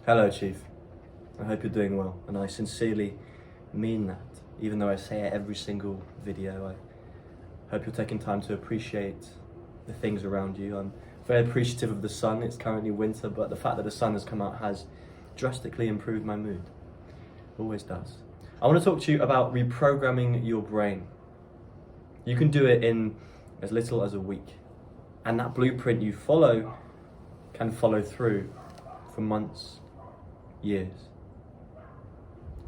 Hello, Chief. I hope you're doing well, and I sincerely mean that. Even though I say it every single video, I hope you're taking time to appreciate the things around you. I'm very appreciative of the sun. It's currently winter, but the fact that the sun has come out has drastically improved my mood. Always does. I want to talk to you about reprogramming your brain. You can do it in as little as a week, and that blueprint you follow can follow through for months, years.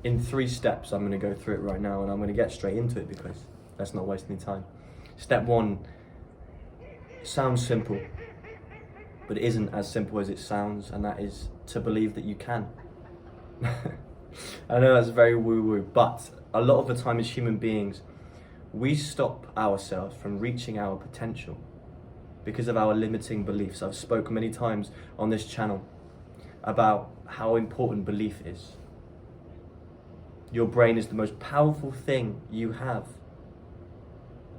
In 3 steps, I'm going to go through it right now, and I'm going to get straight into it because let's not waste any time. Step 1 sounds simple, but it isn't as simple as it sounds, and that is to believe that you can. I know that's very woo-woo, but a lot of the time as human beings, we stop ourselves from reaching our potential because of our limiting beliefs. I've spoken many times on this channel about how important belief is. Your brain is the most powerful thing you have,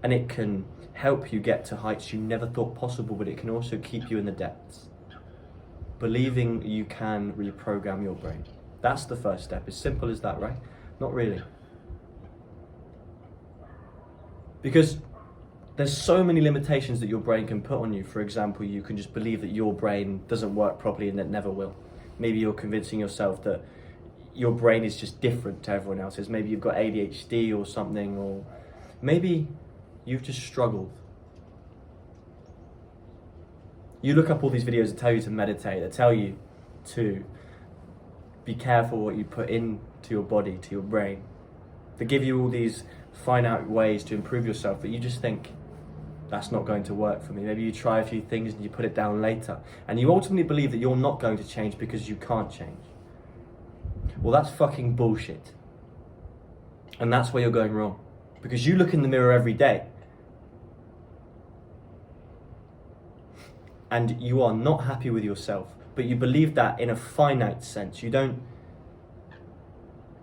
and it can help you get to heights you never thought possible, but it can also keep you in the depths. Believing you can reprogram your brain. That's the first step. As simple as that, right? Not really. Because there's so many limitations that your brain can put on you. For example, you can just believe that your brain doesn't work properly and it never will. Maybe you're convincing yourself that your brain is just different to everyone else's. Maybe you've got ADHD or something, or maybe you've just struggled. You look up all these videos that tell you to meditate, that tell you to be careful what you put into your body, to your brain. They give you all these finite ways to improve yourself, but you just think, that's not going to work for me. Maybe you try a few things and you put it down later. And you ultimately believe that you're not going to change because you can't change. Well, that's fucking bullshit. And that's where you're going wrong. Because you look in the mirror every day and you are not happy with yourself, but you believe that in a finite sense. You don't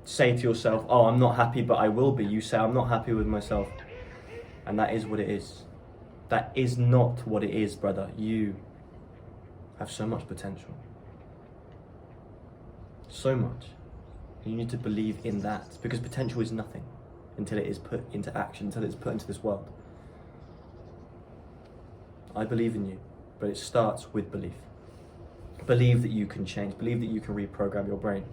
say to yourself, oh, I'm not happy, but I will be. You say, I'm not happy with myself. And that is what it is. That is not what it is, brother. You have so much potential. So much. You need to believe in that, because potential is nothing until it is put into action, until it's put into this world. I believe in you, but it starts with belief. Believe that you can change. Believe that you can reprogram your brain.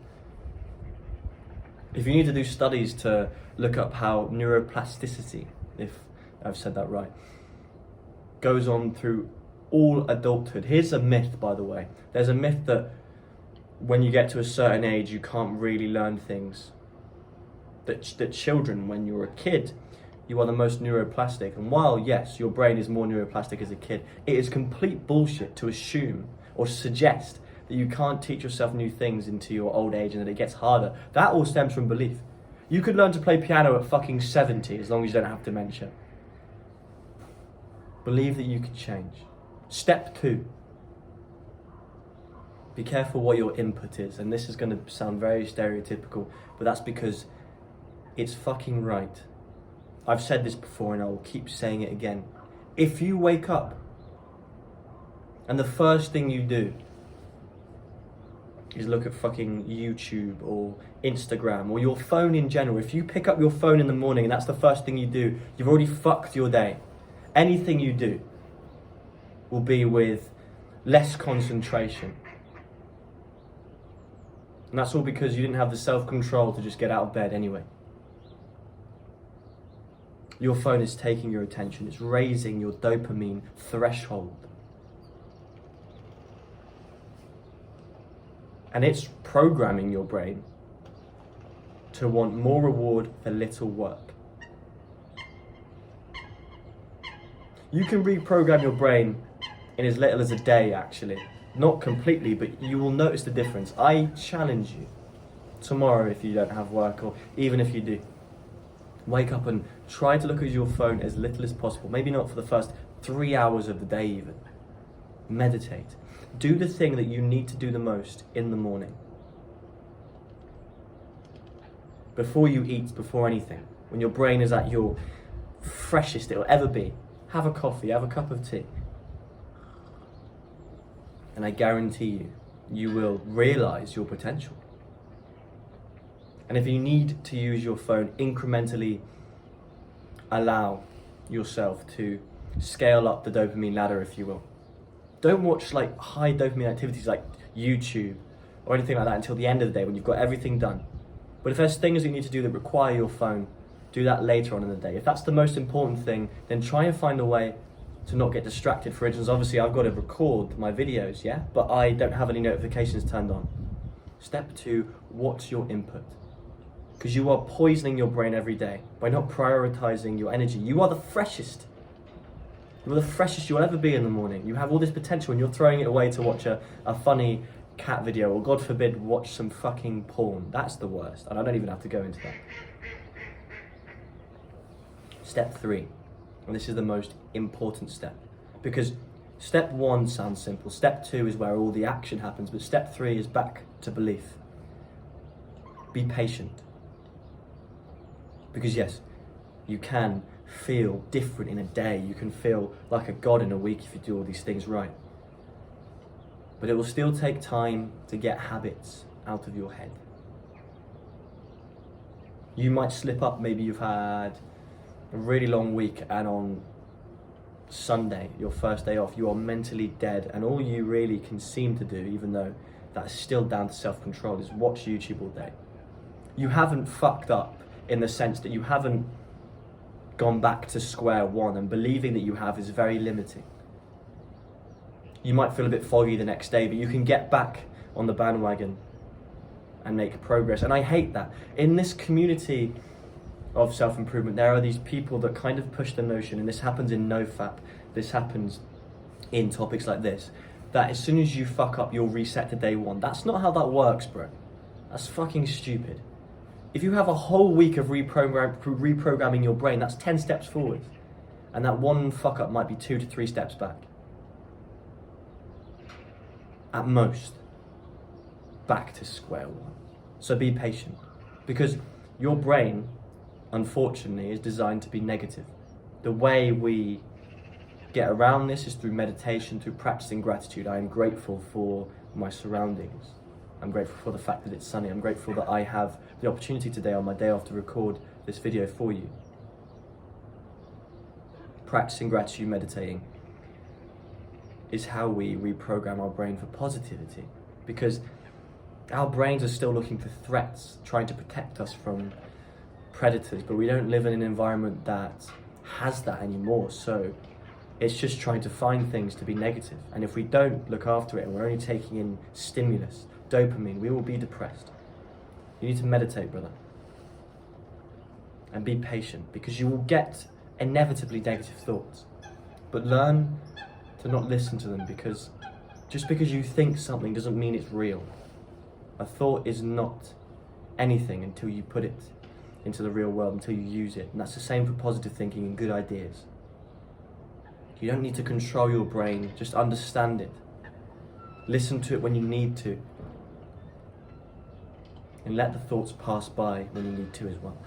If you need to do studies to look up how neuroplasticity, if I've said that right, goes on through all adulthood. Here's a myth, by the way. There's a myth that when you get to a certain age, you can't really learn things. That children, when you're a kid, you are the most neuroplastic. And while, yes, your brain is more neuroplastic as a kid, it is complete bullshit to assume or suggest that you can't teach yourself new things into your old age and that it gets harder. That all stems from belief. You could learn to play piano at fucking 70 as long as you don't have dementia. Believe that you can change. Step 2. Be careful what your input is. And this is going to sound very stereotypical, but that's because it's fucking right. I've said this before and I will keep saying it again. If you wake up and the first thing you do is look at fucking YouTube or Instagram or your phone in general, if you pick up your phone in the morning and that's the first thing you do, you've already fucked your day. Anything you do will be with less concentration. And that's all because you didn't have the self-control to just get out of bed anyway. Your phone is taking your attention. It's raising your dopamine threshold. And it's programming your brain to want more reward for little work. You can reprogram your brain in as little as a day, actually. Not completely, but you will notice the difference. I challenge you tomorrow, if you don't have work, or even if you do, wake up and try to look at your phone as little as possible. Maybe not for the first 3 hours of the day even. Meditate. Do the thing that you need to do the most in the morning. Before you eat, before anything. When your brain is at your freshest it'll ever be. Have a coffee, have a cup of tea. And I guarantee you, you will realize your potential. And if you need to use your phone, incrementally allow yourself to scale up the dopamine ladder, if you will. Don't watch like high dopamine activities like YouTube or anything like that until the end of the day when you've got everything done. But if there's things you need to do that require your phone, do that later on in the day. If that's the most important thing, then try and find a way to not get distracted. For instance, obviously I've got to record my videos, yeah? But I don't have any notifications turned on. Step 2, what's your input? Because you are poisoning your brain every day by not prioritizing your energy. You are the freshest. You are the freshest you'll ever be in the morning. You have all this potential and you're throwing it away to watch a funny cat video, or God forbid, watch some fucking porn. That's the worst, and I don't even have to go into that. Step 3, and this is the most important step, because step 1 sounds simple, step 2 is where all the action happens, but step 3 is back to belief. Be patient. Because yes, you can feel different in a day, you can feel like a god in a week if you do all these things right. But it will still take time to get habits out of your head. You might slip up, maybe you've had a really long week and on Sunday, your first day off, you are mentally dead, and all you really can seem to do, even though that's still down to self-control, is watch YouTube all day. You haven't fucked up in the sense that you haven't gone back to square one, and believing that you have is very limiting. You might feel a bit foggy the next day, but you can get back on the bandwagon and make progress. And I hate that. In this community of self-improvement, there are these people that kind of push the notion, and this happens in NoFap, this happens in topics like this, that as soon as you fuck up, you'll reset to day one. That's not how that works, bro. That's fucking stupid. If you have a whole week of reprogramming your brain, that's 10 steps forward. And that one fuck up might be 2 to 3 steps back. At most, back to square one. So be patient, because your brain, unfortunately, is designed to be negative. The way we get around this is through meditation, through practicing gratitude. I am grateful for my surroundings. I'm grateful for the fact that it's sunny. I'm grateful that I have the opportunity today on my day off to record this video for you. Practicing gratitude, meditating, is how we reprogram our brain for positivity, because our brains are still looking for threats, trying to protect us from predators, but we don't live in an environment that has that anymore, so it's just trying to find things to be negative. And if we don't look after it and we're only taking in stimulus, dopamine, we will be depressed. You need to meditate, brother, and be patient, because you will get inevitably negative thoughts, but learn to not listen to them, because just because you think something doesn't mean it's real. A thought is not anything until you put it into the real world, until you use it. And that's the same for positive thinking and good ideas. You don't need to control your brain, just understand it. Listen to it when you need to. And let the thoughts pass by when you need to as well.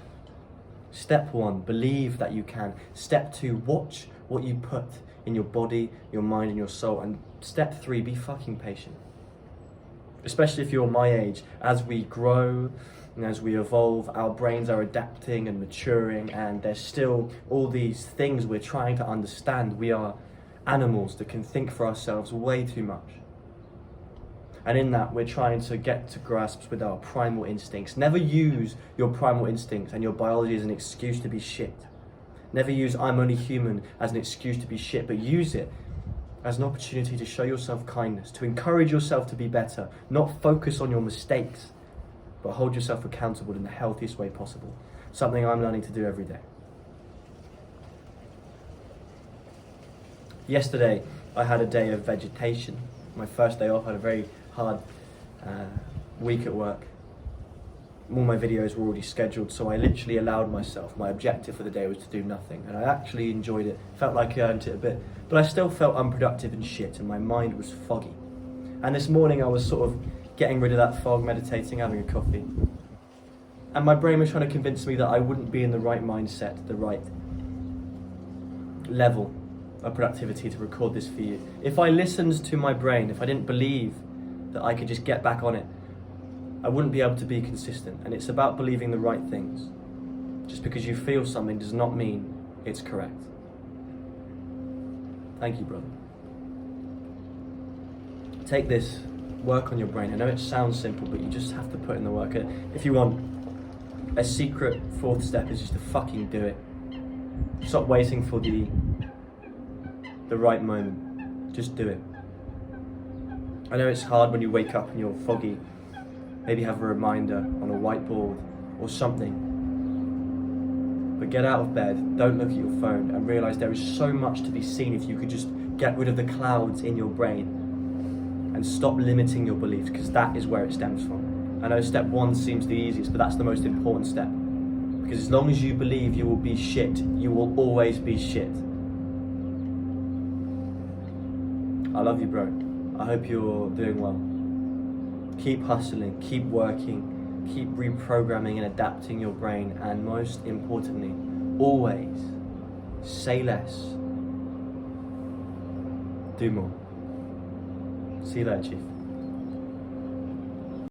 Step 1, believe that you can. Step 2, watch what you put in your body, your mind, and your soul. And step 3, be fucking patient. Especially if you're my age, as we grow and as we evolve, our brains are adapting and maturing, and there's still all these things we're trying to understand. We are animals that can think for ourselves way too much. And in that, we're trying to get to grasps with our primal instincts. Never use your primal instincts and your biology as an excuse to be shit. Never use I'm only human as an excuse to be shit, but use it as an opportunity to show yourself kindness, to encourage yourself to be better, not focus on your mistakes, but hold yourself accountable in the healthiest way possible. Something I'm learning to do every day. Yesterday, I had a day of vegetation. My first day off. I had a very hard week at work. All my videos were already scheduled, so I literally allowed myself, my objective for the day was to do nothing, and I actually enjoyed it. Felt like I earned it a bit, but I still felt unproductive and shit, and my mind was foggy. And this morning I was sort of getting rid of that fog, meditating, having a coffee, and my brain was trying to convince me that I wouldn't be in the right mindset, the right level of productivity to record this for you. If I listened to my brain, if I didn't believe that I could just get back on it, I wouldn't be able to be consistent. And it's about believing the right things. Just because you feel something does not mean it's correct. Thank you, brother. Take this, work on your brain. I know it sounds simple, but you just have to put in the work. If you want, a secret fourth step is just to fucking do it. Stop waiting for the right moment. Just do it. I know it's hard when you wake up and you're foggy. Maybe have a reminder on a whiteboard or something. But get out of bed, don't look at your phone, and realize there is so much to be seen if you could just get rid of the clouds in your brain and stop limiting your beliefs, because that is where it stems from. I know step one seems the easiest, but that's the most important step. Because as long as you believe you will be shit, you will always be shit. I love you, bro. I hope you're doing well. Keep hustling, keep working, keep reprogramming and adapting your brain, and most importantly, always say less, do more. See you later, Chief.